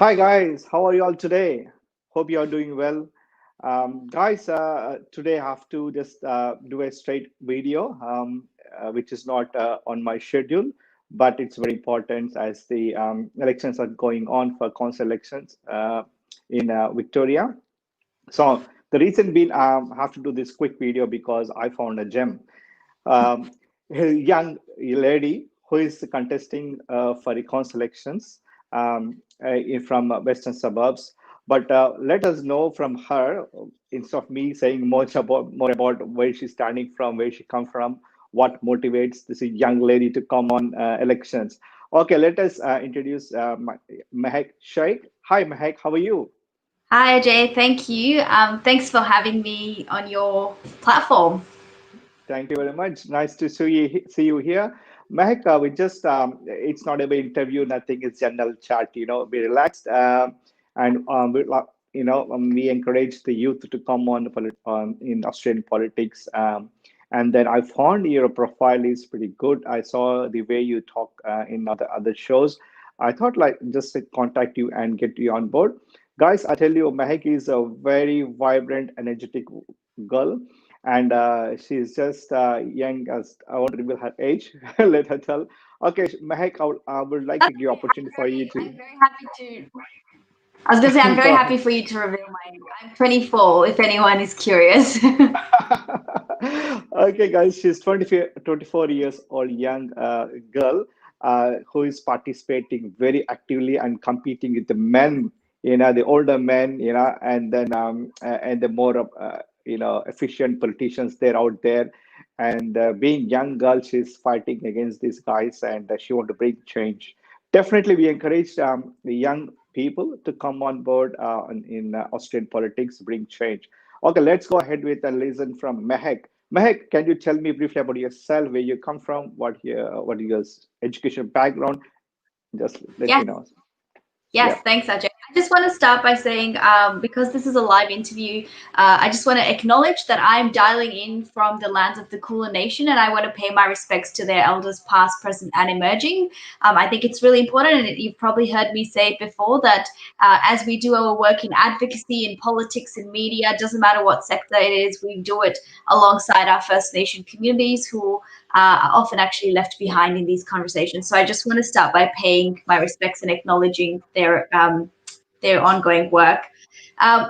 Hi guys, how are you all today? Hope you are doing well. Guys, today I have to just do a straight video, which is not on my schedule, but it's very important as the elections are going on for council elections in Victoria. So the reason being, I have to do this quick video because I found a gem. Um, a young lady who is contesting for the council elections from western suburbs. But let us know from her, instead of me saying more about where she's standing from, where she come from, what motivates this young lady to come on elections. Okay, let us introduce Mehak Sheik. Hi, Mahek. How are you? Hi, Ajay. Thank you. Thanks for having me on your platform. Thank you very much. Nice to see you here. Mehak, we just, it's not a interview, nothing. It's general chat, be relaxed. We encourage the youth to come on in Australian politics. And then I found your profile is pretty good. I saw the way you talk in other shows. I thought like just to contact you and get you on board. Guys, I tell you, Mehak is a very vibrant, energetic girl, and she's just young as I won't reveal her age. Let her tell. Okay, Mahek, I would like to That's give okay. opportunity for you I'm very happy to. I was gonna say I'm to very go happy ahead. for you to reveal mine. I'm 24. If anyone is curious. Okay, guys, she's 24 years old, young girl who is participating very actively and competing with the men, the older men, and the more efficient politicians there out there. And being young girl, she's fighting against these guys, and she want to bring change. Definitely, we encourage the young people to come on board in Australian politics, bring change. Okay, let's go ahead with a listen from Mehak. Mehak, can you tell me briefly about yourself, where you come from, what your education background? Just let Yeah. me know. Yes, Yeah. thanks, Ajay. I just want to start by saying, because this is a live interview, I just want to acknowledge that I'm dialing in from the lands of the Kulin Nation, and I want to pay my respects to their elders, past, present, and emerging. I think it's really important, and you've probably heard me say it before, that as we do our work in advocacy, in politics, in media, doesn't matter what sector it is, we do it alongside our First Nation communities who are often actually left behind in these conversations. So I just want to start by paying my respects and acknowledging their ongoing work.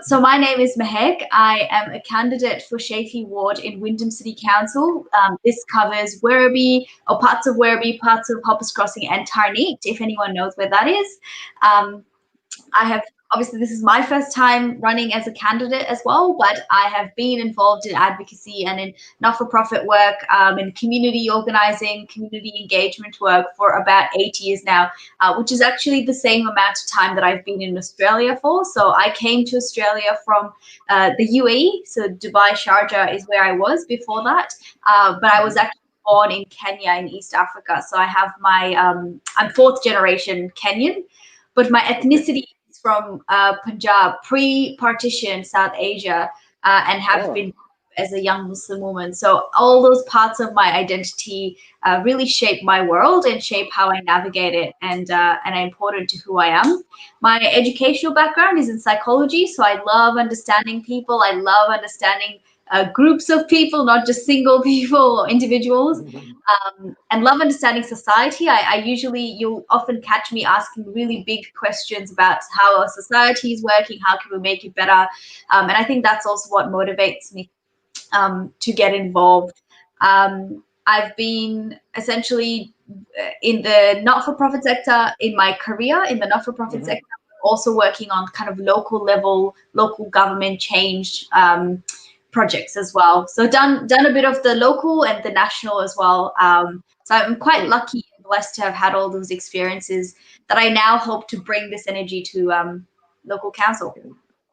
So my name is Mahek. I am a candidate for Shafie Ward in Wyndham City Council. This covers Werribee, or parts of Werribee, parts of Hoppers Crossing, and Tarneet, if anyone knows where that is. Um, I have obviously this is my first time running as a candidate as well, but I have been involved in advocacy and in not-for-profit work, in community organizing, community engagement work for about 8 years now, which is actually the same amount of time that I've been in Australia for. So I came to Australia from the UAE, so Dubai, Sharjah is where I was before that, but I was Mhm. actually born in Kenya in East Africa. So I have I'm fourth generation Kenyan, but my Okay. ethnicity is from Punjab, pre-partition South Asia, and have Oh. been as a young Muslim woman. So all those parts of my identity really shape my world and shape how I navigate it, and are important to who I am. My educational background is in psychology, so I love understanding people. I love understanding groups of people, not just single people or individuals, Mhm. and love understanding society. You'll often catch me asking really big questions about how our society is working, how can we make it better, and I think that's also what motivates me to get involved. I've been essentially in the not-for-profit sector in my career, in the not-for-profit Mhm. sector, also working on kind of local level, local government change projects as well. So done a bit of the local and the national as well. So I'm quite Oh, lucky and blessed to have had all those experiences that I now hope to bring this energy to local council.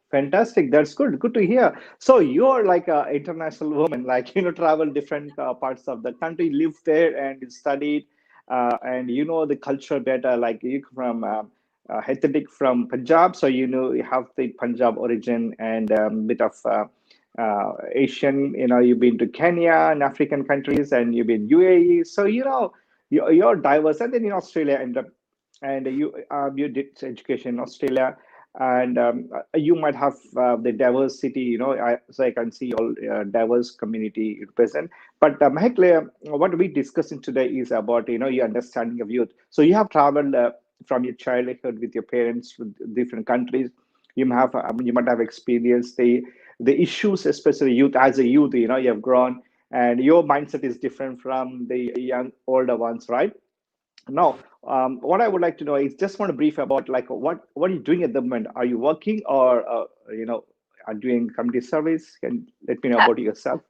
fantastic. That's good. Good to hear. So you're like an international woman, like travel different parts of the country, live there and studied, and you know the culture better. Like you from ethnic from Punjab, so you have the Punjab origin and bit of Asian. You've been to Kenya and African countries, and you've been UAE. So you're diverse, and then in Australia, and you did education in Australia, and you might have the diversity. So I can see all diverse community present. But Mahek, what we discussing today is about your understanding of youth. So you have traveled from your childhood with your parents to different countries. You might have experienced the issues, especially youth as a youth. You have grown, and your mindset is different from the young older ones, right? Now, what I would like to know is just want to brief about like what are you doing at the moment? Are you working or are doing community service? Can let me know about yourself.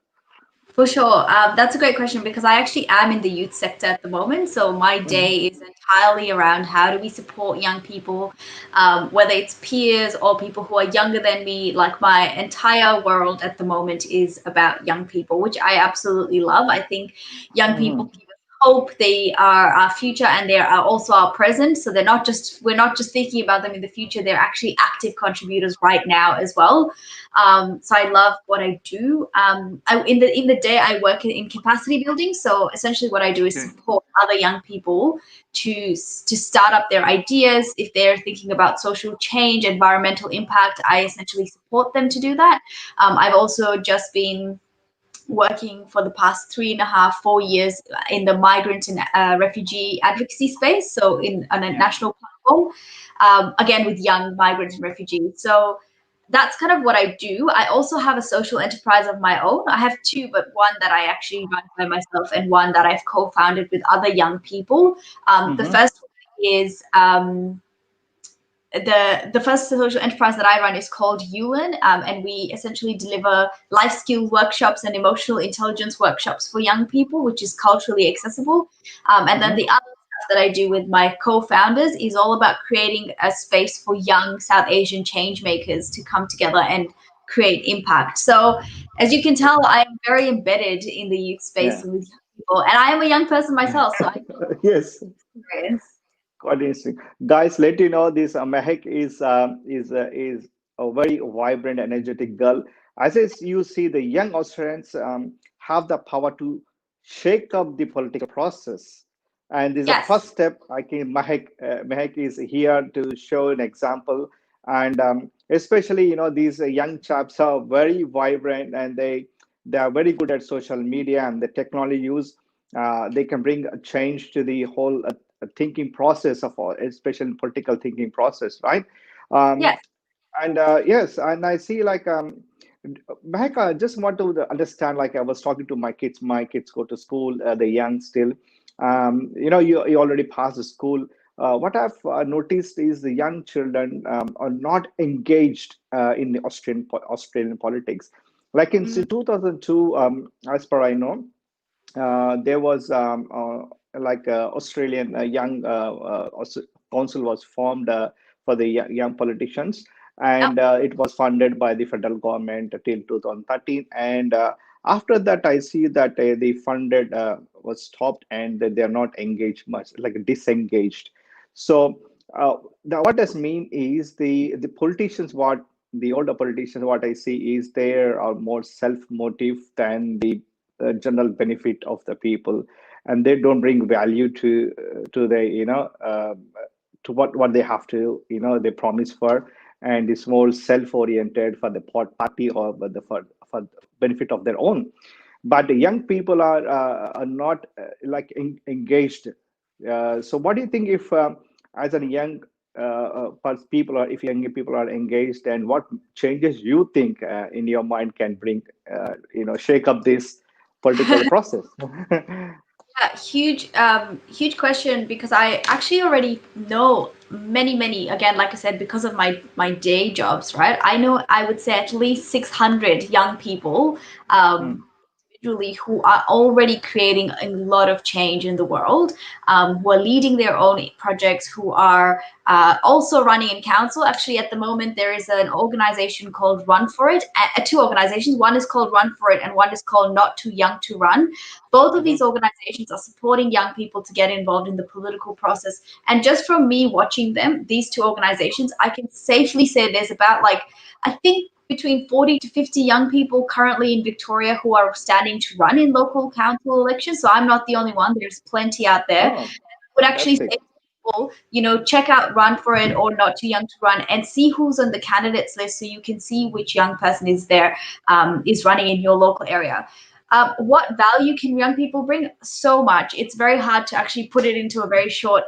For sure. That's a great question because I actually am in the youth sector at the moment. So my Hmm. day is entirely around how do we support young people, whether it's peers or people who are younger than me. Like my entire world at the moment is about young people, which I absolutely love. I think young people Hmm. give us hope. They are our future and they are also our present. So we're not just thinking about them in the future. They're actually active contributors right now as well. So I love what I do. In the day, I work in capacity building. So essentially, what I do is Okay. support other young people to start up their ideas. If they're thinking about social change, environmental impact, I essentially support them to do that. I've also just been working for the past 3.5, 4 years in the migrant and refugee advocacy space. So in on a Yeah. national platform, again with young migrants and refugees. So that's kind of what I do. I also have a social enterprise of my own. I have two, but one that I actually run by myself and one that I've co-founded with other young people. The Hmm. first one is the first social enterprise that I run is called Yulin, and we essentially deliver life skill workshops and emotional intelligence workshops for young people, which is culturally accessible. And then Hmm. the other stuff that I do with my co-founders is all about creating a space for young South Asian change makers to come together and create impact. So, as you can tell, I am very embedded in the youth space Yeah. and with young people, and I am a young person myself, so I know Yes. experience. Quite interesting, guys. Let you know this Mehak is a very vibrant, energetic girl. As you see, the young Australians have the power to shake up the political process, and this is the Yes. first step. I think Mehak is here to show an example, and especially these young chaps are very vibrant, and they are very good at social media and the technology use. They can bring a change to the whole thinking process of all, especially political thinking process, right? Um, Yes. and yes, and I see like Mahek, I just want to understand. Like I was talking to my kids. My kids go to school. They're young still. You already passed the school. What I've noticed is the young children are not engaged in the Australian politics. Like in Mm, 2002, as per I know, there was like Australian young council was formed for the young politicians, yep. and it was funded by the federal government till 2013. And after that, I see that the funded was stopped and that they're not engaged much, like disengaged. So what does mean is the politicians what the older politicians what I see is they are more self motive than the general benefit of the people, and they don't bring value to the to what they have to they promise for, and it's more self oriented for the party or for the benefit of their own. But the young people are not like engaged. So what do you think if as a young people, or if young people are engaged, and what changes you think in your mind can bring shake up this political process? Yeah, huge question because I actually already know many, again, like I said, because of my day jobs, right? I know I would say at least 600 young people, Mm, individually who are already creating a lot of change in the world, who are leading their own projects, who are also running in council. Actually, at the moment, there is an organization called Run For It, two organizations. One is called Run For It, and one is called Not Too Young to Run. Both of these mhm. organizations are supporting young people to get involved in the political process. And just from me watching them, these two organizations, I can safely say there's about like, I think between 40 to 50 young people currently in Victoria who are standing to run in local council elections. So I'm not the only one. There's plenty out there. Oh, Would actually say fantastic. people, check out Run for It or Not Too Young to Run and see who's on the candidates list so you can see which young person is there, is running in your local area. What value can young people bring? So much. It's very hard to actually put it into a very short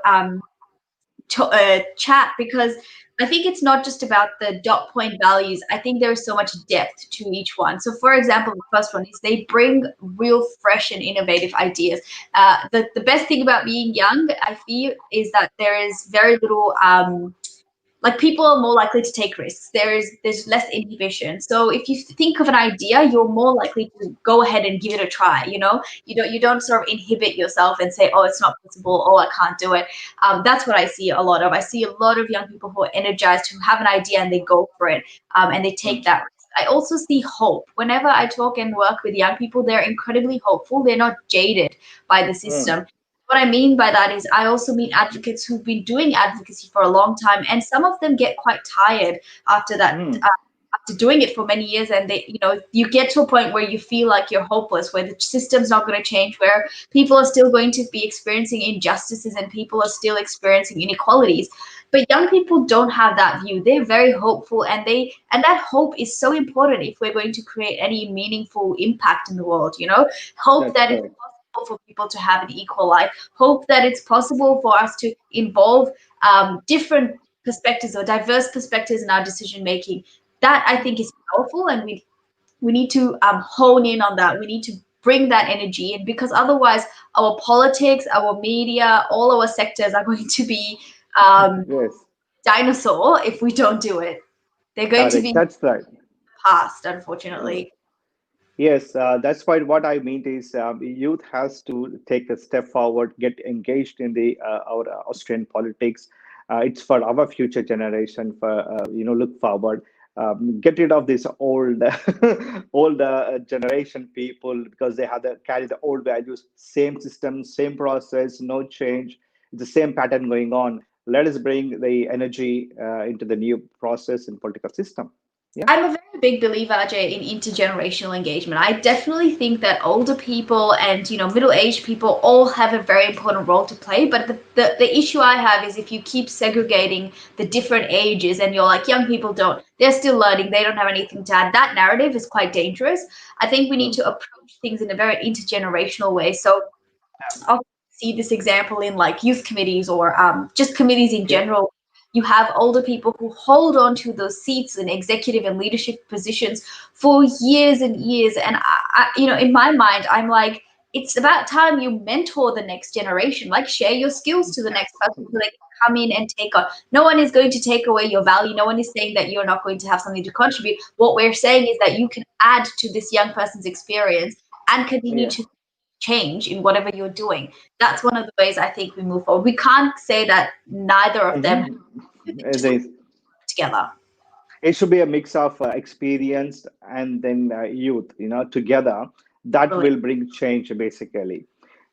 chat, because I think it's not just about the dot point values. I think there's so much depth to each one. So, for example, the first one is they bring real, fresh, and innovative ideas. The best thing about being young, I feel, is that there is very little like people are more likely to take risks. There's less inhibition. So if you think of an idea, you're more likely to go ahead and give it a try. You don't sort of inhibit yourself and say, oh, it's not possible, oh, I can't do it. That's what I see a lot of. I see a lot of young people who are energized, who have an idea and they go for it, and they take that risk. I also see hope. Whenever I talk and work with young people, they're incredibly hopeful. They're not jaded by the system. What I mean by that is I also meet advocates who've been doing advocacy for a long time, and some of them get quite tired after that. After doing it for many years, and you get to a point where you feel like you're hopeless, where the system's not going to change, where people are still going to be experiencing injustices and people are still experiencing inequalities. But young people don't have that view. They're very hopeful, and that hope is so important if we're going to create any meaningful impact in the world. Hope That's that it's correct. possible for people to have an equal life. Hope that it's possible for us to involve different perspectives or diverse perspectives in our decision making. That I think is powerful, and we need to hone in on that. We need to bring that energy in, because otherwise our politics, our media, all our sectors are going to be um, Yes, dinosaur if we don't do it. They're going to correct. be That's right. past, Yes. unfortunately. Yes, that's why what I mean is youth has to take a step forward, get engaged in the our Austrian politics. It's for our future generation. For look forward, get rid of this old, old generation people, because they have carry the old values, same system, same process, no change. It's the same pattern going on. Let us bring the energy into the new process and political system. Yeah. I'm a very big believer, Ajay, in intergenerational engagement. I definitely think that older people and middle-aged people all have a very important role to play. But the issue I have is if you keep segregating the different ages and you're like, young people don't, they're still learning, they don't have anything to add. That narrative is quite dangerous. I think we need to approach things in a very intergenerational way. So I'll see this example in like youth committees or just committees in Yeah. general. You have older people who hold on to those seats in executive and leadership positions for years and years. And in my mind, I'm like, it's about time you mentor the next generation. Like, share your skills to the next person so they can come in and take on. No one is going to take away your value. No one is saying that you're not going to have something to contribute. What we're saying is that you can add to this young person's experience and continue Yeah. to change in whatever you're doing. That's one of the ways I think we move forward. We can't say that neither of them Mhm. just They, together. it should be a mix of experienced and then youth, together. That Totally. will bring change, basically.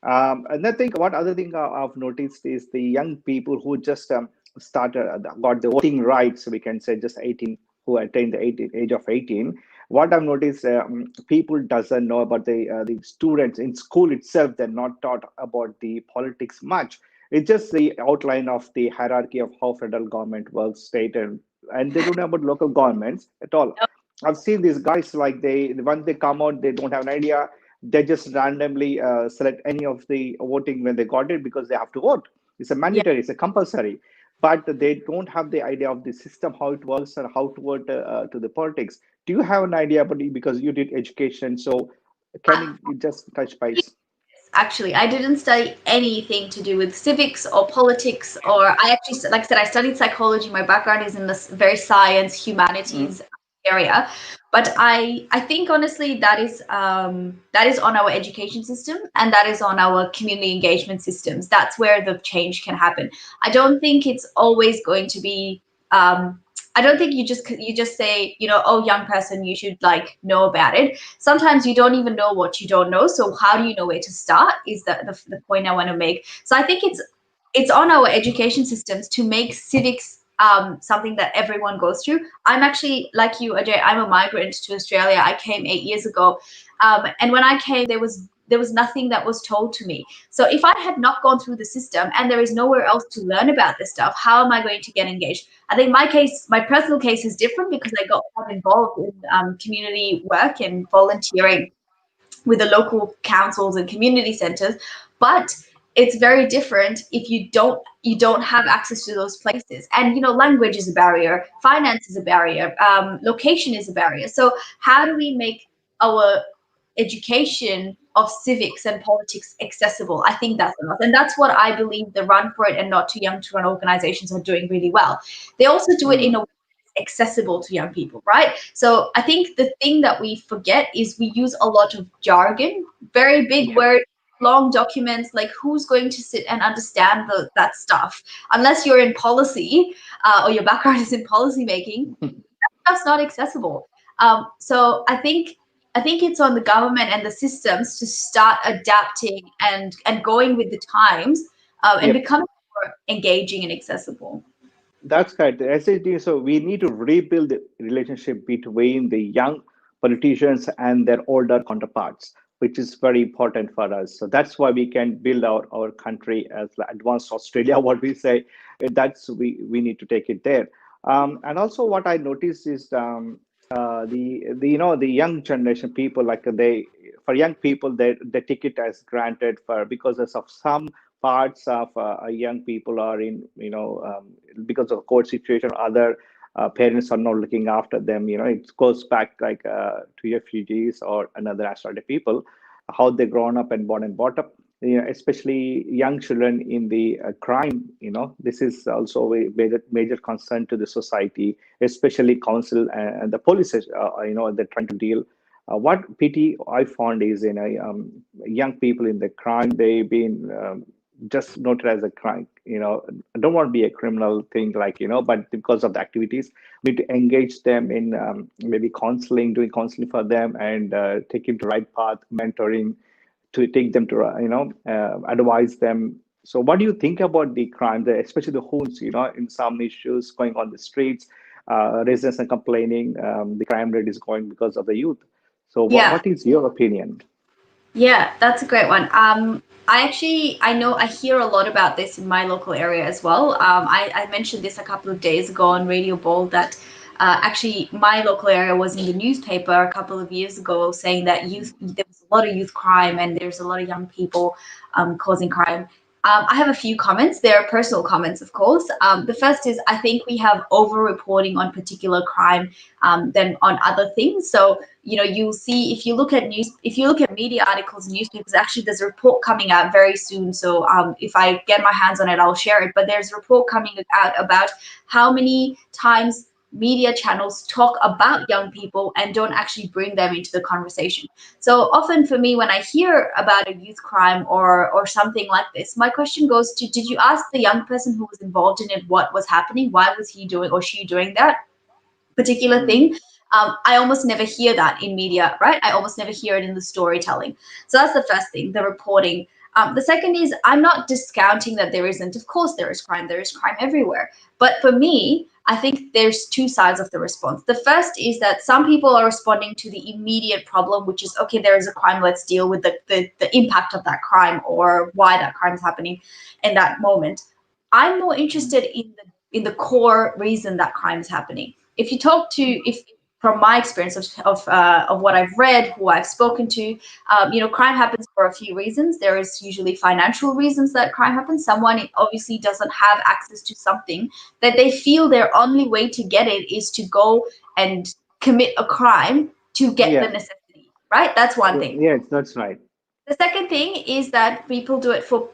And I think what other thing I've noticed is the young people who just started, got the voting rights, we can say just 18, who attained the age of 18. What I've noticed, people doesn't know about the students in school itself. They're not taught about the politics much. It's just the outline of the hierarchy of how federal government works, state, and they don't know about local governments at all. I've seen these guys like they once they come out, they don't have an idea. They just randomly select any of the voting when they got it because they have to vote. It's a Yeah. mandatory, it's a compulsory, but they don't have the idea of the system, how it works, and how to vote to the politics. Do you have an idea about it because you did education? So can you just touch base? Actually, I didn't study anything to do with civics or politics, or I actually, like I said, I studied psychology. My background is in this very science, humanities area. But I think honestly that is on our education system, and that is on our community engagement systems. That's where the change can happen. I don't think it's always going to be I don't think you just say, oh, young person, you should like know about it. Sometimes you don't even know what you don't know. So how do you know where to start? Is the point I want to make. So I think it's on our education systems to make civics something that everyone goes through. I'm actually like you, Ajay. I'm a migrant to Australia. I came 8 years ago, and when I came, there was there was nothing that was told to me. So if I had not gone through the system and there is nowhere else to learn about this stuff, how am I going to get engaged? I think my case, my personal case, is different because I got involved in community work and volunteering with the local councils and community centers. But it's very different if you don't have access to those places. And language is a barrier, finance is a barrier, location is a barrier. So how do we make our education of civics and politics accessible? I think that's enough, and that's what I believe the Run for It and Not Too Young to Run organizations are doing really well. They also do it in a Mm. way that's accessible to young people, right? So I think the thing that we forget is we use a lot of jargon, very big Yep. words, long documents. Like, who's going to sit and understand that stuff unless you're in policy, or your background is in policy making? That's not accessible. So I think it's on the government and the systems to start adapting and going with the times, and Yep. becoming more engaging and accessible. That's correct. SHD, so we need to rebuild the relationship between the young politicians and their older counterparts, which is very important for us. So that's why we can build our country as the advanced Australia, what we say. That's we need to take it there. And also what I noticed is the the young generation people, like they, for young people, they take it as granted for because of some parts of young people are in because of court situation, other parents are not looking after them. It goes back like to refugees or another nationality people, how they grown up and born and brought up. Especially young children in the crime. This is also a major concern to the society, especially council and the police. They're trying to deal. What pity I found is young people in the crime, they've been just noted as a crime. I don't want to be a criminal thing, like, but because of the activities, we need to engage them in maybe counseling, doing counseling for them, and taking the right path, mentoring, to take them to advise them. So what do you think about the crime, especially the hoons, in some issues going on the streets, residents are complaining, the crime rate is going because of the youth. So Yeah. what is your opinion? Yeah, that's a great one. I know I hear a lot about this in my local area as well. I mentioned this a couple of days ago on Radio Bold that actually my local area was in the newspaper a couple of years ago saying that there was a lot of youth crime and there's a lot of young people causing crime. I have a few comments. They are personal comments, of course. The first is I think we have over reporting on particular crime than on other things. So you'll see if you look at media articles and newspapers, actually there's a report coming out very soon. So if I get my hands on it, I'll share it. But there's a report coming out about how many times media channels talk about young people and don't actually bring them into the conversation. So often for me, when I hear about a youth crime or something like this, my question goes to, did you ask the young person who was involved in it what was happening? Why was he doing or she doing that particular Mm. thing? I almost never hear that in media, right? I almost never hear it in the storytelling. So that's the first thing, the reporting. The second is I'm not discounting that there isn't. Of course, there is crime. There is crime everywhere. But for me, I think there's two sides of the response. The first is that some people are responding to the immediate problem, which is, okay, there is a crime. Let's deal with the impact of that crime or why that crime is happening in that moment. I'm more interested in the core reason that crime is happening. If you talk to if From my experience of what I've read, who I've spoken to, crime happens for a few reasons. There is usually financial reasons that crime happens. Someone obviously doesn't have access to something that they feel their only way to get it is to go and commit a crime to get the Yeah. necessity, right? That's one thing. Yes, that's right. The second thing is that people do it for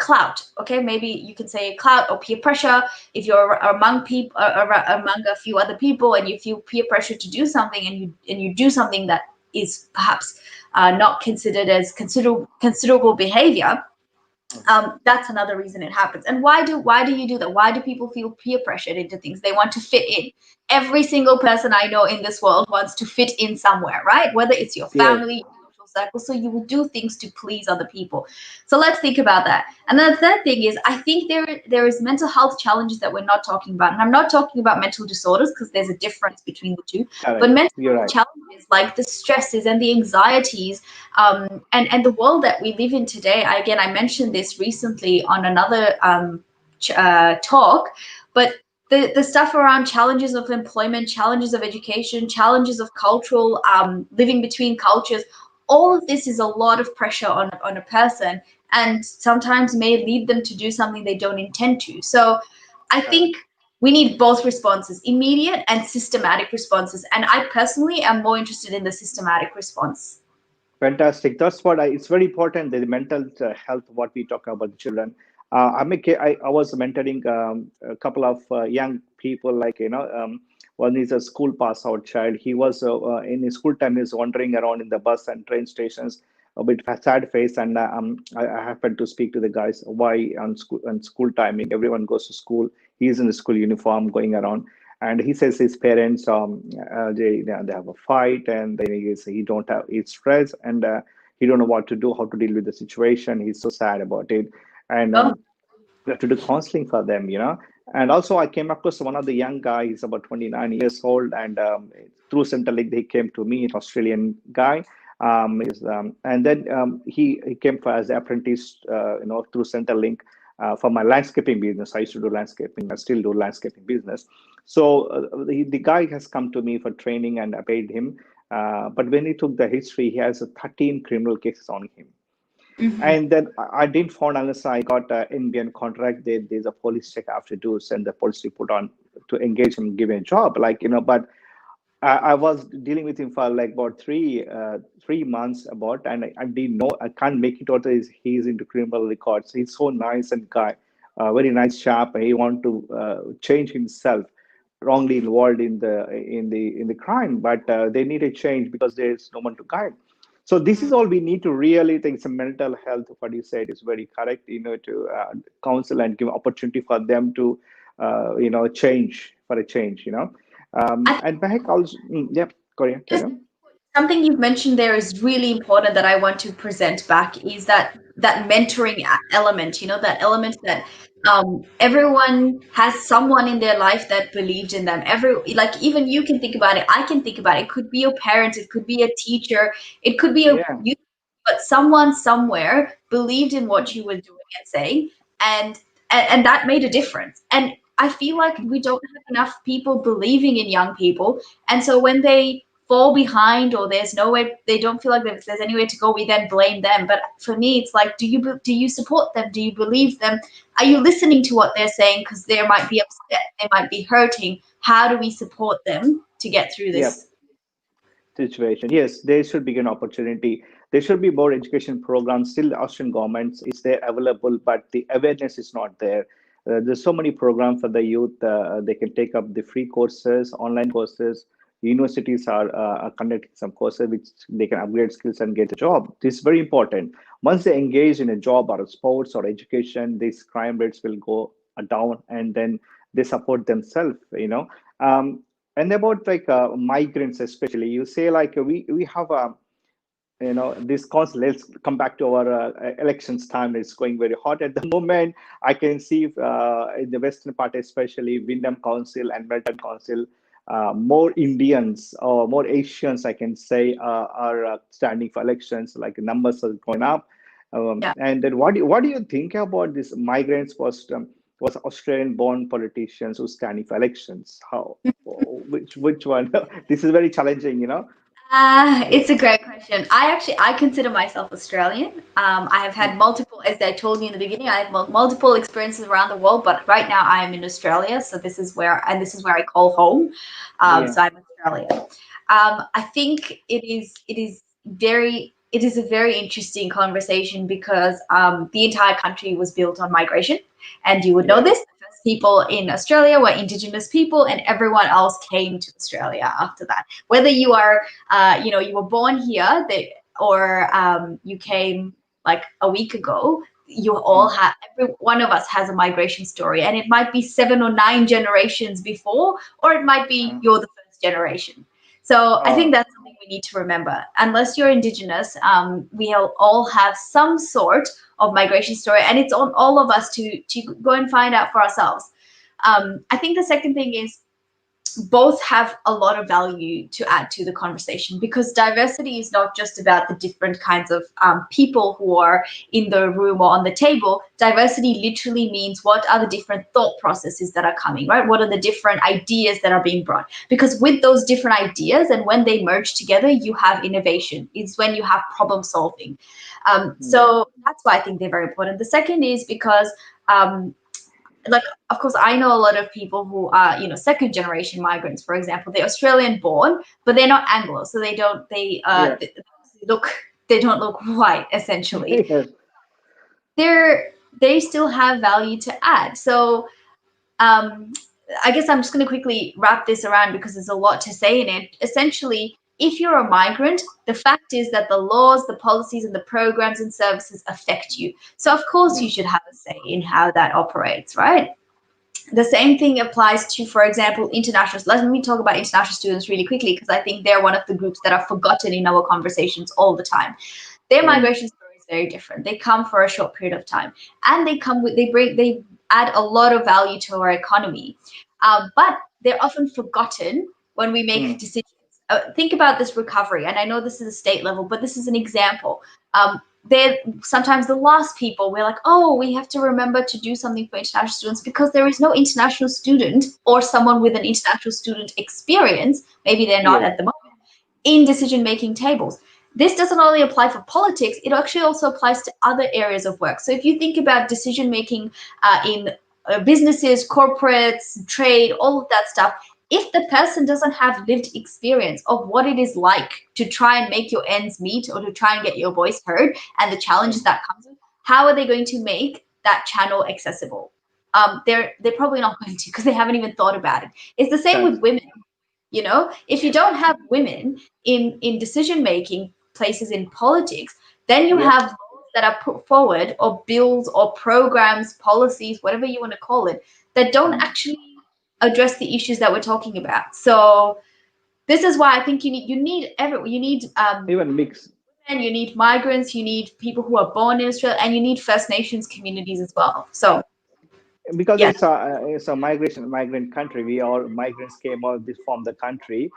clout. Okay, maybe you can say clout or peer pressure. If you're among people, among a few other people, and you feel peer pressure to do something, and you do something that is perhaps not considered as considerable behavior, that's another reason it happens. And why do you do that? Why do people feel peer pressured into things? They want to fit in. Every single person I know in this world wants to fit in somewhere, right? Whether it's your Yes. family, social cycle. So you will do things to please other people. So let's think about that. And then the third thing is, I think there is mental health challenges that we're not talking about. And I'm not talking about mental disorders because there's a difference between the two, but Correct. mental You're health right. challenges like the stresses and the anxieties, and the world that we live in today. Again, I mentioned this recently on another talk, but the stuff around challenges of employment, challenges of education, challenges of cultural living between cultures, all of this is a lot of pressure on a person, and sometimes may lead them to do something they don't intend to. So I think we need both responses, immediate and systematic responses. And I personally am more interested in the systematic response. Fantastic. That's what it's very important, the mental health, what we talk about the children. I was mentoring a couple of young people, like, one is a school pass out child. He was in his school time, he's wandering around in the bus and train stations, a bit sad face. And I happened to speak to the guys, why on school timing, everyone goes to school. He's in the school uniform going around. And he says his parents they have a fight, and then he don't have, he's stressed, and he don't know what to do, how to deal with the situation. He's so sad about it. And Oh, we have to do counseling for them. And also I came across one of the young guy. He's about 29 years old, and through Centrelink he came to me, an Australian guy. And then he came for as apprentice, through Centrelink, for my landscaping business. I used to do landscaping. I still do landscaping business. So the guy has come to me for training, and I paid him. But when he took the history, he has 13 criminal cases on him. mhm. And then I didn't find, unless I got an NBN contract, there's a police check I have to do, send the police report on to engage him, give him a job. But I was dealing with him for like about 3 months about, and I didn't know, I can't make it out. He's into criminal records. He's so nice and guy, very nice chap. He want to change himself, wrongly involved in the crime, but they need a change because there's no one to guide. So this is all we need to really think. Some mental health, what you said is very correct. To counsel and give opportunity for them to change, for a change. I And Mahek also, yeah, Korea, carry think on. something you've mentioned there is really important that I want to present back is that mentoring element, that element that everyone has someone in their life that believed in them. Like, even you can think about it, I can think about it. It could be your parents, it could be a teacher, it could be a Yeah, you, but someone somewhere believed in what you were doing and saying, and and that made a difference. And I feel like we don't have enough people believing in young people, and so when they fall behind, or there's nowhere, they don't feel like there's anywhere to go, we then blame them. But for me, it's like, do you support them? Do you believe them? Are you listening to what they're saying? Because they might be upset, they might be hurting. How do we support them to get through yeah. this? Situation. Yes, there should be an opportunity. There should be more education programs. Still, the Austrian government is there available, but the awareness is not there. There's so many programs for the youth. They can take up the free courses, online courses. Universities are conducting some courses which they can upgrade skills and get a job. This is very important. Once they engage in a job or a sports or education, these crime rates will go down, and then they support themselves. And about like migrants, especially, you say like we have a this constant. Let's come back to our elections time. It's going very hot at the moment. I can see in the western part, especially Windham Council and Melton Council, more Indians or more Asians, I can say, are standing for elections. Like numbers are going up. Yeah. And then what do you think about this migrants was Australian born politicians who standing for elections? How, which one? This is very challenging. It's a great question. I consider myself Australian. I have had multiple, as I told you in the beginning, I have multiple experiences around the world, but right now I am in Australia, so this is where I call home. Yeah. So I'm Australian. I think it is a very interesting conversation because the entire country was built on migration, and you would know Yeah. this. The first people in Australia were Indigenous people, and everyone else came to Australia after that. Whether you are you were born here, or you came like a week ago, you all Mm. have, every one of us has a migration story, and it might be 7 or 9 generations before, or it might be Uh, you're the first generation. So I think oh, that's something we need to remember. Unless you're Indigenous, we all have some sort of migration story, and it's on all of us to go and find out for ourselves. I think the second thing is both have a lot of value to add to the conversation, because diversity is not just about the different kinds of people who are in the room or on the table. Diversity literally means what are the different thought processes that are coming, right? What are the different ideas that are being brought? Because with those different ideas, and when they merge together, you have innovation. It's when you have problem solving. So that's why I think they're very important. The second is because like, of course, I know a lot of people who are, second generation migrants, for example. They're Australian born, but they're not Anglo, so Yeah. look they don't look white, essentially. Yes. They still have value to add. So um, I guess I'm just going to quickly wrap this around, because there's a lot to say in it. Essentially, if you're a migrant, the fact is that the laws, the policies, and the programs and services affect you. So, of course, you should have a say in how that operates, right? The same thing applies to, for example, internationals. Let me talk about international students really quickly, because I think they're one of the groups that are forgotten in our conversations all the time. Their migration story is very different. They come for a short period of time, and they add a lot of value to our economy, but they're often forgotten when we make decisions. Think about this recovery, and I know this is a state level, but this is an example. They're sometimes the last people. We're like, oh, we have to remember to do something for international students, because there is no international student or someone with an international student experience. Maybe they're not Yeah. at the moment in decision-making tables. This doesn't only apply for politics, it actually also applies to other areas of work. So if you think about decision-making in businesses, corporates, trade, all of that stuff, if the person doesn't have lived experience of what it is like to try and make your ends meet, or to try and get your voice heard, and the challenges that comes with, how are they going to make that channel accessible? They're probably not going to, because they haven't even thought about it. It's the same with Correct. women. If you don't have women in decision making places in politics, then you Yep. have laws that are put forward, or bills or programs, policies, whatever you want to call it, that don't actually address the issues that we're talking about. So this is why I think you need Even mix. women, you need migrants, you need people who are born in Australia, and you need First Nations communities as well. So Because yeah. it's a migrant country. We all migrants came out this from the country.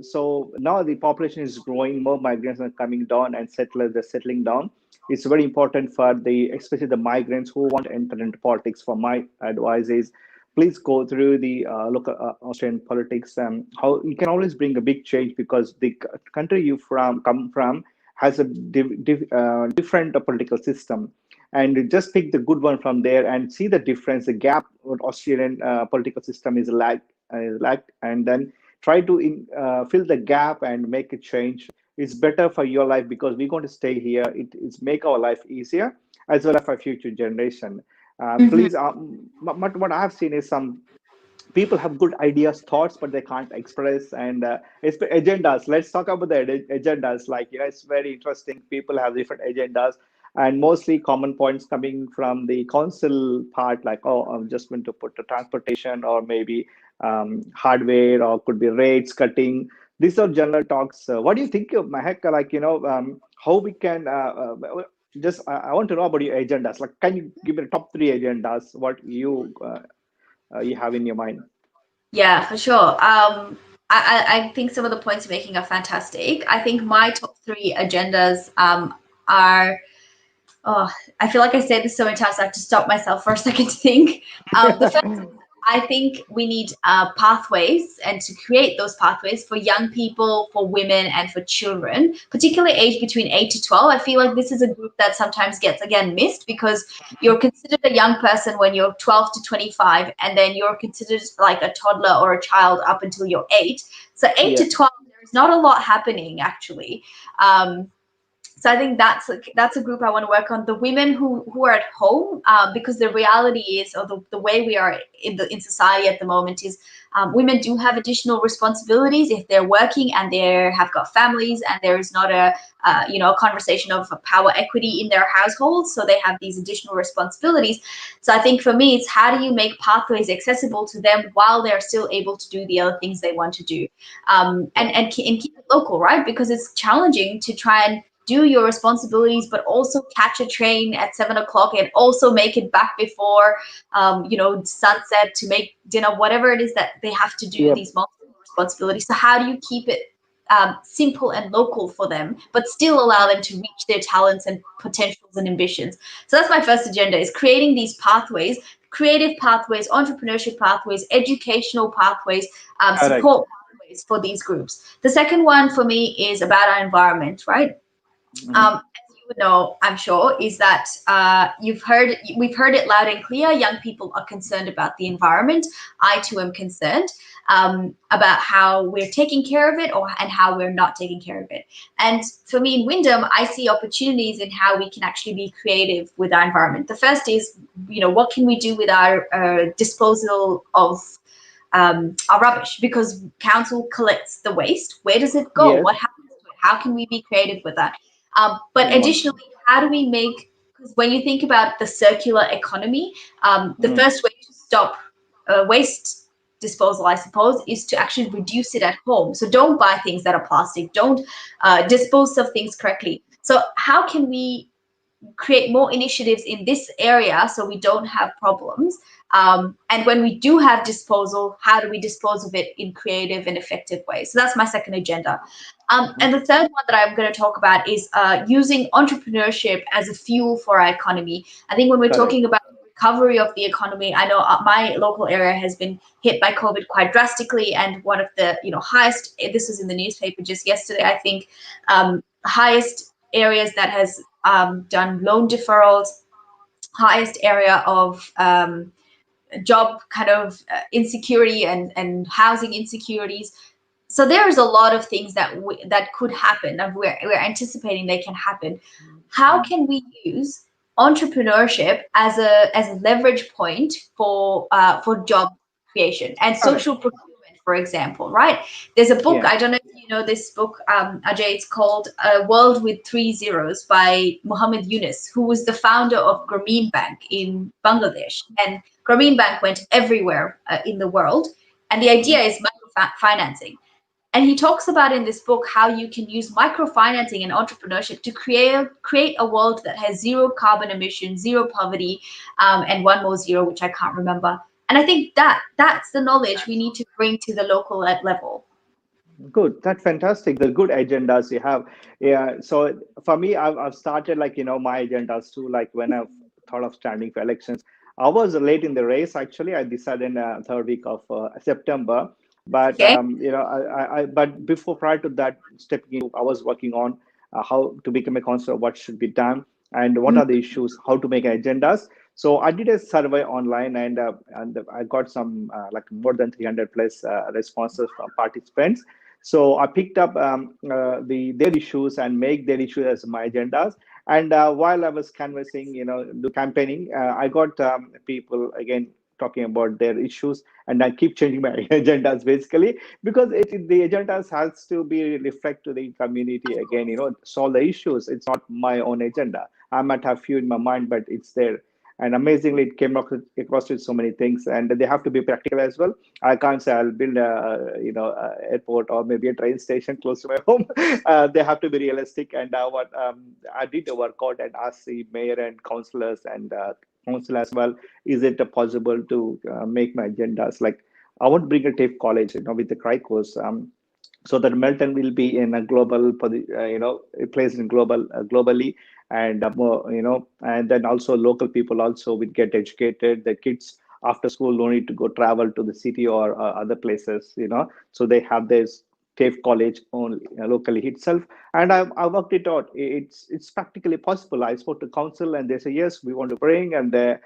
So now the population is growing. More migrants are coming down, and settlers are settling down. It's very important for especially the migrants who want to enter into politics. For my advice is, please go through the local Australian politics. How you can always bring a big change, because the country you come from has a different political system, and just pick the good one from there and see the difference, the gap what Australian political system is lacked, and then try to fill the gap and make a change. It's better for your life, because we're going to stay here. It's make our life easier, as well as for future generation. Mhm. Please, what I have seen is some people have good ideas, thoughts, but they can't express, and it's the agendas. Let's talk about the agendas. Like, it's very interesting. People have different agendas, and mostly common points coming from the council part, like, oh, I'm just going to put the transportation, or maybe hardware, or could be rates cutting. These are general talks. What do you think of Mahek? Like, how we can just I want to know about your agendas. Like, can you give me the top three agendas what you have in your mind? Yeah, for sure. I think some of the points you're making are fantastic. I think my top three agendas are. Oh, I feel like I say this so many times, I have to stop myself for a second to think. The first, I think we need pathways, and to create those pathways for young people, for women, and for children, particularly aged between 8 to 12. I feel like this is a group that sometimes gets, again, missed, because you're considered a young person when you're 12 to 25, and then you're considered like a toddler or a child up until you're 8. So 8 Yeah. to 12, there's not a lot happening, actually. Um, So I think that's a group I want to work on. The women who are at home, because the reality is, or the way we are in society at the moment is, women do have additional responsibilities if they're working and they have got families, and there is not a a conversation of power equity in their households, so they have these additional responsibilities. So I think for me, it's how do you make pathways accessible to them while they're still able to do the other things they want to do, and keep it local, right? Because it's challenging to try and do your responsibilities, but also catch a train at 7 o'clock and also make it back before, sunset to make dinner, whatever it is that they have to do, Yep. these multiple responsibilities. So how do you keep it simple and local for them, but still allow them to reach their talents and potentials and ambitions? So that's my first agenda, is creating these pathways, creative pathways, entrepreneurship pathways, educational pathways, Correct. support pathways for these groups. The second one for me is about our environment, right? Mhm. As you would know, I'm sure, is that we've heard it loud and clear. Young people are concerned about the environment. I too am concerned about how we're taking care of it, and how we're not taking care of it. And for me in Wyndham, I see opportunities in how we can actually be creative with our environment. The first is, what can we do with our disposal of our rubbish? Because council collects the waste. Where does it go? Yes. What happens to it? How can we be creative with that? But Wonderful. additionally, how do we make, because when you think about the circular economy, the Mm. first way to stop waste disposal, I suppose, is to actually reduce it at home. So don't buy things that are plastic. Don't dispose of things correctly. So how can we create more initiatives in this area so we don't have problems? And when we do have disposal, how do we dispose of it in creative and effective ways? So that's my second agenda. Mhm. And the third one that I'm going to talk about is using entrepreneurship as a fuel for our economy. I think when we're Correct. talking about recovery of the economy, I know my local area has been hit by COVID quite drastically, and one of the highest. This was in the newspaper just yesterday, I think, highest areas that has done loan deferrals, highest area of job kind of insecurity and housing insecurities. So there's a lot of things that could happen, and we're anticipating they can happen. How Mm. can we use entrepreneurship as a leverage point for job creation and Correct. social procurement, for example, right? There's a book, Yeah. I don't know if you know this book, Ajay. It's called A World with Three Zeros by Muhammad Yunus, who was the founder of Grameen Bank in Bangladesh. And Grameen Bank went everywhere in the world, and the idea Mhm. is microfinancing. And he talks about in this book how you can use microfinancing and entrepreneurship to create a world that has zero carbon emissions, zero poverty, and one more zero, which I can't remember. And I think that's the knowledge we need to bring to the local level. Good. That's fantastic. The good agendas you have. Yeah. So for me, I've started like, my agendas too. Like when I've thought of standing for elections, I was late in the race. Actually, I decided in third week of September. But Okay. but before, prior to that, stepping in, I was working on how to become a councillor, what should be done, and what are the issues, how to make agendas. So I did a survey online, and I got some like more than 300 plus responses from participants. So I picked up their issues and make their issues as my agendas. And while I was canvassing, do campaigning, I got people again talking about their issues, and I keep changing my agendas basically, because the agendas has to be reflect to the community again, solve the issues. It's not my own agenda. I might have few in my mind, but it's there. And amazingly, it came across with so many things, and they have to be practical as well. I can't say I'll build a airport or maybe a train station close to my home. They have to be realistic. And what I did a workout and asked the mayor and councillors and council as well, is it possible to make my agendas like I want to bring a TAFE college, with the CRICOS, so that Melton will be in a global, placed in globally, and more, and then also local people also will get educated. The kids after school don't need to go travel to the city or other places, so they have this TAFE college only locally itself. And I worked it out. It's practically possible. I spoke to council and they say yes, we want to bring, and the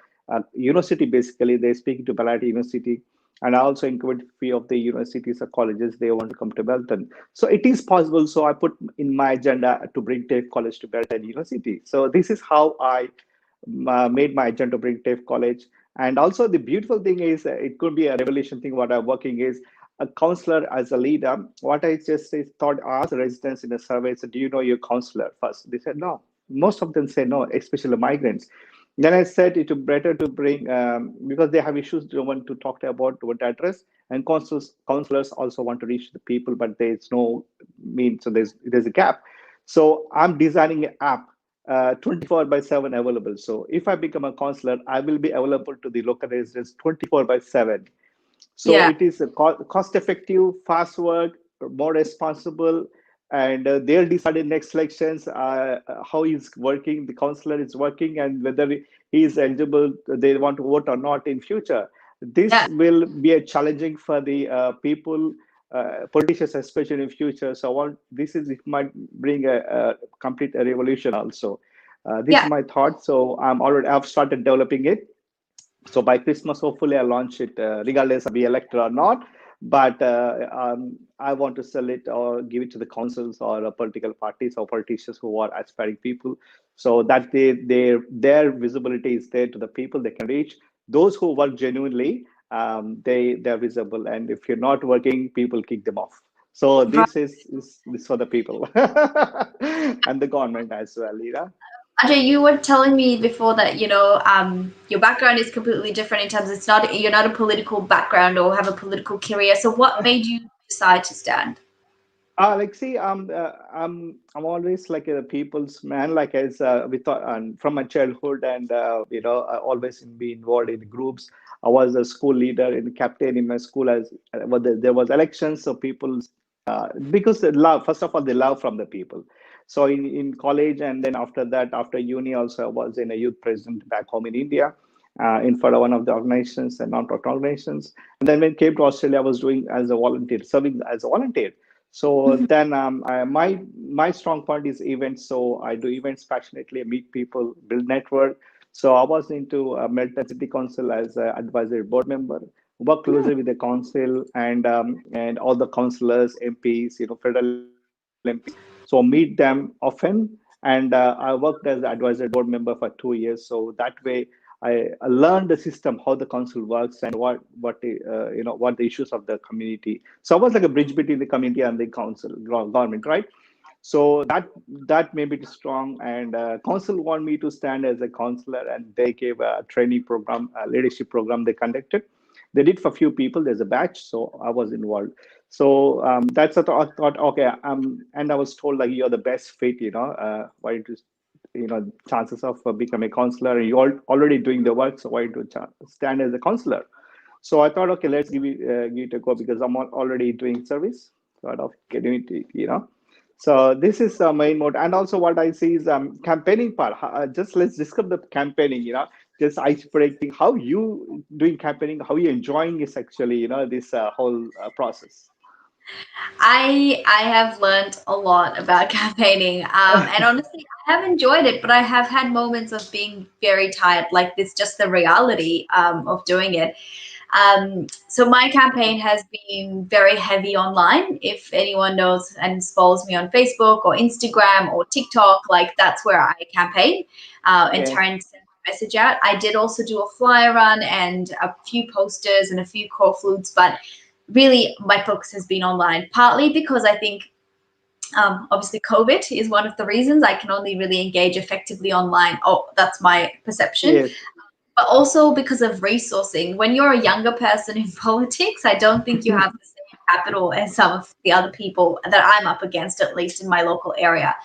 university basically they speak to Palati University, And I also encourage few of the universities or colleges they want to come to Belton. So it is possible. So I put in my agenda to bring TAFE College to Belton University. So this is how I made my agenda to bring TAFE College. And also the beautiful thing is it could be a revelation thing. What I'm working is a counselor as a leader. What I just is thought I asked residents in the survey, so do you know your counselor first? They said no. Most of them say no, especially migrants. Then I said it would better to bring because they have issues they want to talk about what address, and counselors also want to reach the people, but there's no mean, so there's a gap. So I'm designing an app 24 by 7 available. So if I become a counselor, I will be available to the local residents 24 by 7. So Yeah. it is a cost effective, fast work, more responsible, and they'll decide in next elections how he's working, the counselor is working, and whether he is eligible, they want to vote or not in future. This Yeah. will be a challenging for the people, politicians, especially in future. So I want this is it might bring a complete a revolution also. This is Yeah. my thought. So I've started developing it, so by Christmas, hopefully, I launch it, regardless of be elected or not. But I want to sell it or give it to the councils or political parties or politicians who are aspiring people, so that their visibility is there to the people they can reach. Those who work genuinely, they're visible, and if you're not working, people kick them off. So this this for the people and the government as well, you know. Ajay, you were telling me before that, your background is completely different in terms it's not you're not a political background or have a political career. So what made you decide to stand? Like see, I'm always like a people's man. Like as from my childhood, and I always be involved in groups. I was a school leader and captain in my school as there was elections, so people because the love, first of all, the love from the people. So in college, and then after that, after uni, also I was in a youth president back home in India, in for one of the organizations and non-profit organizations. And then when I came to Australia, I was doing as a volunteer, serving as a volunteer. So then my strong point is events. So I do events passionately, meet people, build network. So I was into Melton City Council as an advisory board member, work Hmm. closely with the council and all the councillors, MPs, federal MPs. So meet them often, and I worked as advisory board member for 2 years. So that way, I learned the system, how the council works, and what the issues of the community. So I was like a bridge between the community and the council government, right? So that made me strong, and council want me to stand as a counselor, and they gave a training program, a leadership program they conducted. They did for few people. There's a batch, so I was involved. So that's what I thought. Okay, and I was told like you're the best fit. Why to chances of becoming a counselor, and you're already doing the work, so why to stand as a counselor? So I thought, okay, let's give it a go, because I'm already doing service, sort of getting it, so this is main mode. And also what I see is campaigning part. Just let's discuss the campaigning, just ice breaking, how you doing campaigning, how you enjoying this actually, this whole process. I have learned a lot about campaigning, and honestly, I have enjoyed it. But I have had moments of being very tired, like this, just the reality of doing it. So my campaign has been very heavy online. If anyone knows and follows me on Facebook or Instagram or TikTok, like that's where I campaign and Yeah. try and send my message out. I did also do a flyer run and a few posters and a few core flutes, but really my focus has been online, partly because I think obviously COVID is one of the reasons I can only really engage effectively online. Oh, that's my perception, Yes. but also because of resourcing. When you're a younger person in politics, I don't think you have the same capital as some of the other people that I'm up against, at least in my local area.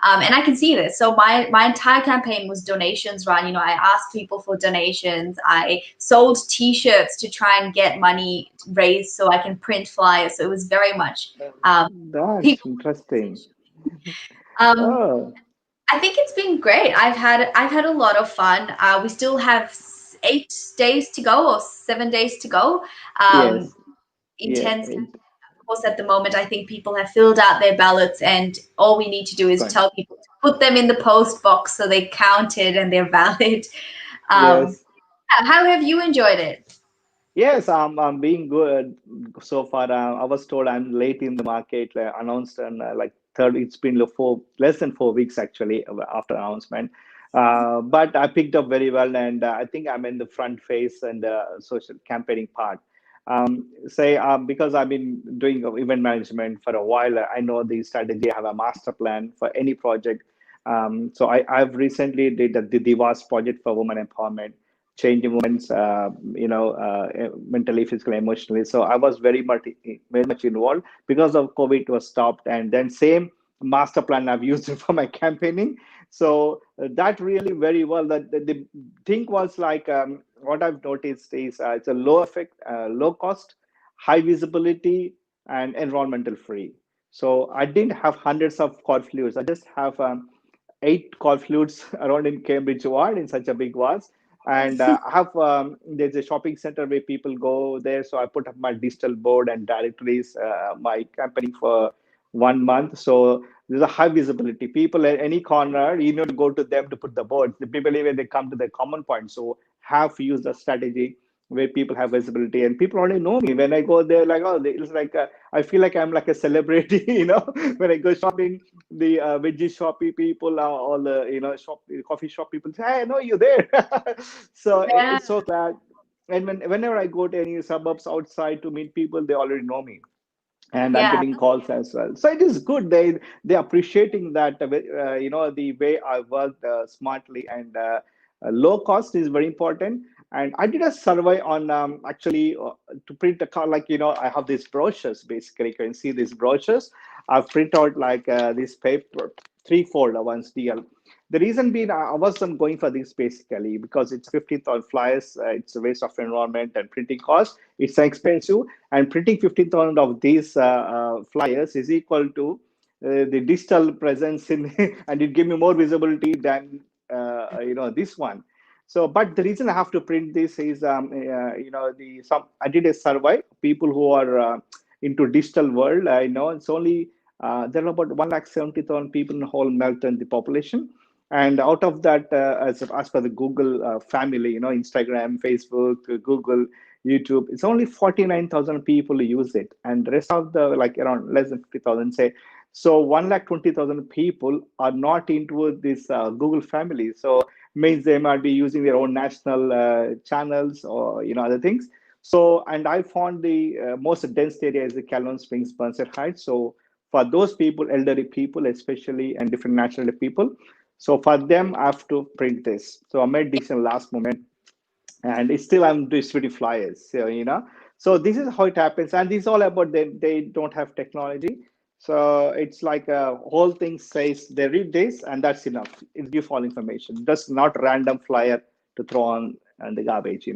And I can see this. So my entire campaign was donations run. I asked people for donations. I sold T-shirts to try and get money raised so I can print flyers. So it was very much That's people. interesting. Um, Oh, I think it's been great. I've had a lot of fun. We still have 8 days to go or 7 days to go. Um, yes. Yeah, intense. Of course, at the moment, I think people have filled out their ballots, and all we need to do is fine. tell people to put them in the post box so they counted and they're valid. Um, Yes. how have you enjoyed it? Yes, I'm being good so far. I was told I'm late in the market, announced and like third. It's been less than 4 weeks actually after announcement. But I picked up very well, and I think I'm in the front face and social campaigning part. Say because I've been doing event management for a while, I know the strategy. I have a master plan for any project. So I've recently did the Divas project for women empowerment, changing women's mentally, physically, emotionally. So I was very much involved. Because of COVID it was stopped, and then same master plan I've used it for my campaigning. So that really very well. That the thing was like, what I've noticed is it's a low effect, low cost, high visibility, and environmental free. So I didn't have hundreds of cod fluids. I just have 8 cod fluids around in Cambridge ward, in such a big vase. And I have there's a shopping center where people go there. So I put up my digital board and directories, my campaigning for 1 month. So there's a high visibility. People at any corner, you need to go to them to put the boards. The people even they come to the common point. So have used a strategy where people have visibility, and people already know me. When I go there, like, oh, it's like I feel like I'm like a celebrity, when I go shopping. The veggie shoppy people, all the coffee shop people say, "Hey, I know you there." So Yeah, it's so glad. And whenever I go to any suburbs outside to meet people, they already know me, and I'm yeah, getting calls as well. So it is good. They appreciating that the way I worked smartly, and low cost is very important. And I did a survey on actually to print a car, like I have these brochures. Basically, you can see these brochures. I've print out like this paper, three-fold ones deal. The reason being, I wasn't going for this basically because it's 15,000 flyers. It's a waste of environment and printing cost. It's expensive, and printing 15,000 of these flyers is equal to the digital presence in, and it gave me more visibility than this one. So, but the reason I have to print this is, the some I did a survey people who are into digital world. I know it's only there are about 1,70,000 people in whole Melton, the population. And out of that, as per the Google family, Instagram, Facebook, Google, YouTube, it's only 49,000 people use it, and the rest of the, like, around less than 50,000 say. So 1,20,000 people are not into this Google family. So means they might be using their own national channels, or other things. So, and I found the most dense area is the Calhoun Springs, Burnside Heights. So for those people, elderly people especially, and different nationality people, so for them I have to print this. So I made decision last moment, and it's still I'm distributing flyers. So so this is how it happens, and this is all about they don't have technology. So it's like a whole thing says they read this, and that's enough. It gives all information, just not random flyer to throw on the garbage.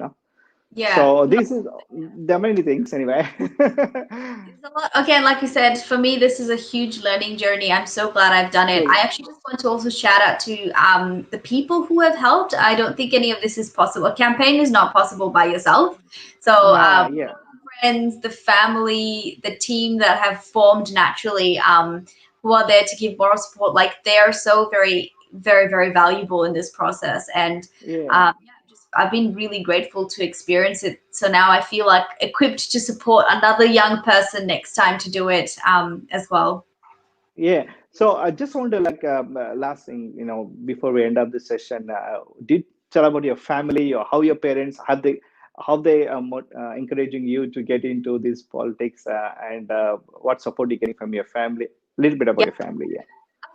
yeah. So this is, there are many things anyway. It's a lot. Again, like you said, for me, this is a huge learning journey. I'm so glad I've done it. I Great. actually just want to also shout out to the people who have helped. I don't think any of this is possible. A campaign is not possible by yourself. So, Nah, yeah. friends, the family, the team that have formed naturally, who are there to give moral support, like they are so very, very, very valuable in this process. And Yeah. yeah, I've been really grateful to experience it. So now I feel like equipped to support another young person next time to do it as well. Yeah. So I just want to, like, last thing, before we end up the session, did tell about your family, or how your parents have they, how they encouraging you to get into this politics, and what support you getting from your family. A little bit about your family. Yeah.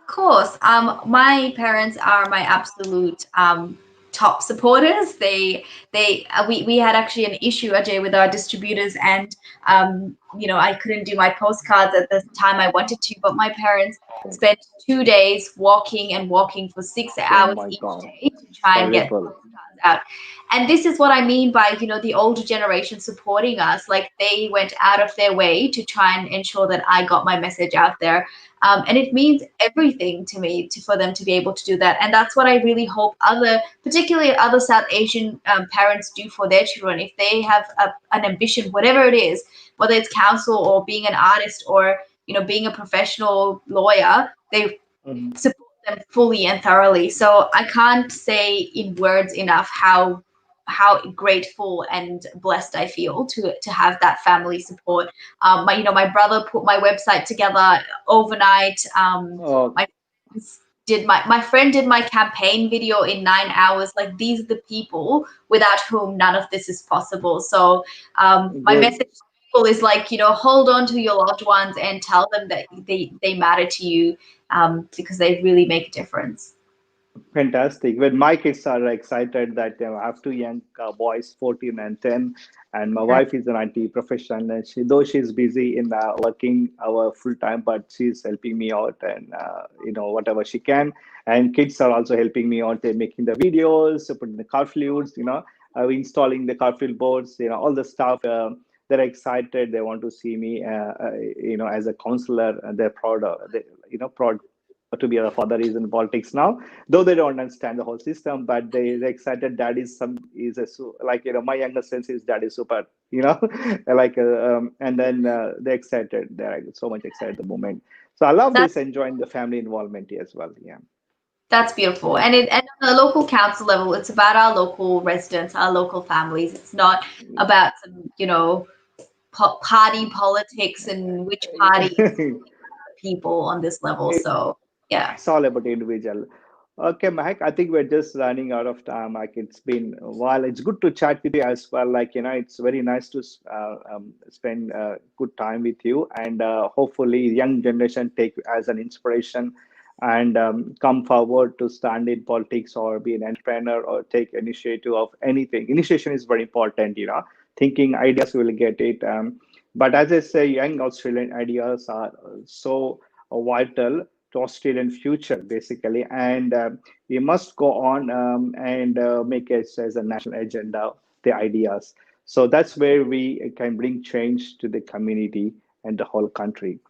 Of course. My parents are my absolute top supporters. We had actually an issue, Ajay, with our distributors, and I couldn't do my postcards at the time I wanted to, but my parents spent 2 days walking and walking for six Oh hours my each God. day to try and get Horrible. postcards out. And this is what I mean by, the older generation supporting us. Like they went out of their way to try and ensure that I got my message out there, and it means everything to me for them to be able to do that. And that's what I really hope particularly other South Asian parents do for their children. If they have an ambition, whatever it is, whether it's counsel or being an artist or, being a professional lawyer, they Mhm. support them fully and thoroughly. So I can't say in words enough how how grateful and blessed I feel to have that family support. My brother put my website together overnight. Oh, My my friend did my campaign video in 9 hours. Like, these are the people without whom none of this is possible. So my good. message to people is, like, hold on to your loved ones and tell them that they matter to you, because they really make a difference. Fantastic. When my kids are excited that I have two young boys, 14 and 10, and my wife is an IT profession, and though she's busy in working our full time, but she's helping me out and whatever she can. And kids are also helping me out. They're making the videos, putting the curfews, installing the curfew boards, all the stuff. They're excited. They want to see me, as a counselor, and they're proud of, proud to be a father is in politics now, though they don't understand the whole system, but they're excited. Dad is like, my younger son is dad is super, like, and then they're excited. They're so much excited at the moment. So I love That's this, enjoying the family involvement here as well. Yeah. that's beautiful. Yeah. And on the local council level, it's about our local residents, our local families. It's not about some, party politics and which party is people on this level. So yeah. It's all about the individual. Okay, Mahek, I think we're just running out of time. Like, it's been a while. It's good to chat with you as well. Like, it's very nice to spend good time with you, and hopefully, young generation take as an inspiration and come forward to stand in politics or be an entrepreneur or take initiative of anything. Initiation is very important. Thinking ideas will get it. But as I say, young Australian ideas are so vital to Australian future, basically, and we must go on and make it as a national agenda, the ideas. So that's where we can bring change to the community and the whole country.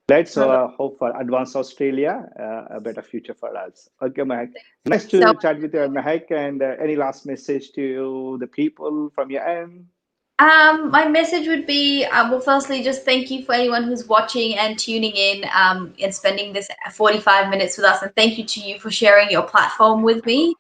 Let's I love hope for advanced Australia, a better future for us. Okay, Mahek. Nice it. So to chat with you, Mahek. And any last message to the people from your end? my message would be, well, firstly, just thank you for anyone who's watching and tuning in, and spending this 45 minutes with us. And thank you to you for sharing your platform with me.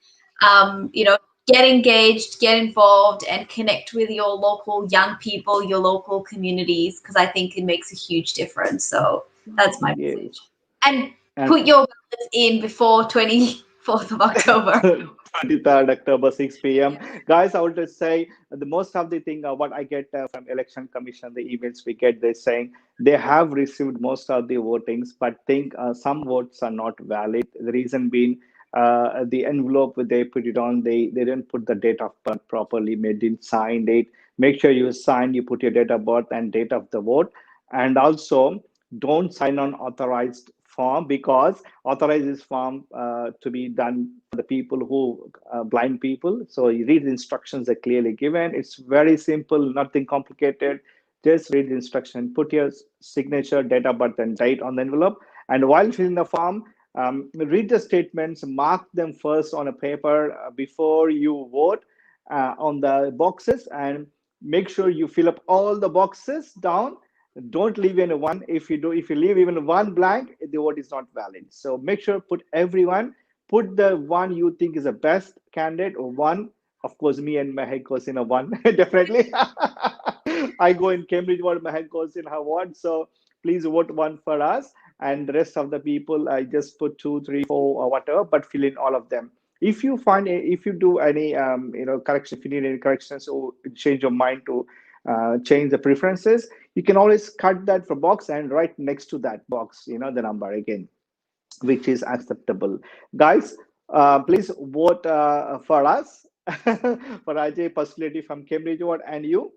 Get engaged, get involved, and connect with your local young people, your local communities, because I think it makes a huge difference. So that's my Yes. message. And And put your ballots in before 24th of October. 23rd October, 6 p.m. Yeah. Guys, I want to say the most of the thing, what I get from Election Commission, the emails we get, they're saying they have received most of the votings, but think some votes are not valid. The reason being, the envelope they put it on, they didn't put the date of birth properly, they didn't sign it. Make sure you sign, you put your date of birth and date of the vote. And also, don't sign on authorized form, because authorized this form to be done for the people who blind people. So you read the instructions are clearly given. It's very simple, nothing complicated. Just read the instruction, put your signature, date of birth, and date on the envelope. And while filling the form, read the statements, mark them first on a paper before you vote on the boxes, and make sure you fill up all the boxes down. Don't leave any one. If you leave even one blank, the vote is not valid. So make sure put everyone, put the one you think is the best candidate, or one. Of course, me and Mahek goes in a one, definitely. I go in Cambridge ward, Mahek goes in her ward. So please vote one for us, and the rest of the people, I just put two, three, four, or whatever, but fill in all of them. If you do any correction, if you need any corrections or change your mind to change the preferences, you can always cut that for box and write next to that box, the number again, which is acceptable. Guys, please vote for us, for Ajay Pasupulate from Cambridge Ward, and you,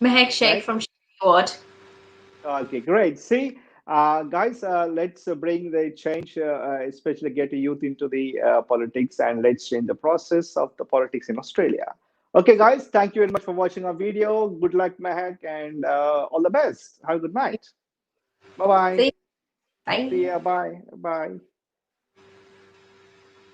Mehak Sheikh right? from Ward. Okay, great. See, guys, let's bring the change, especially get youth into the politics, and let's change the process of the politics in Australia. Okay, guys, thank you very much for watching our video. Good luck, Mahek, and all the best. Have a good night. Bye bye. See you. See Bye. ya. Bye. Bye.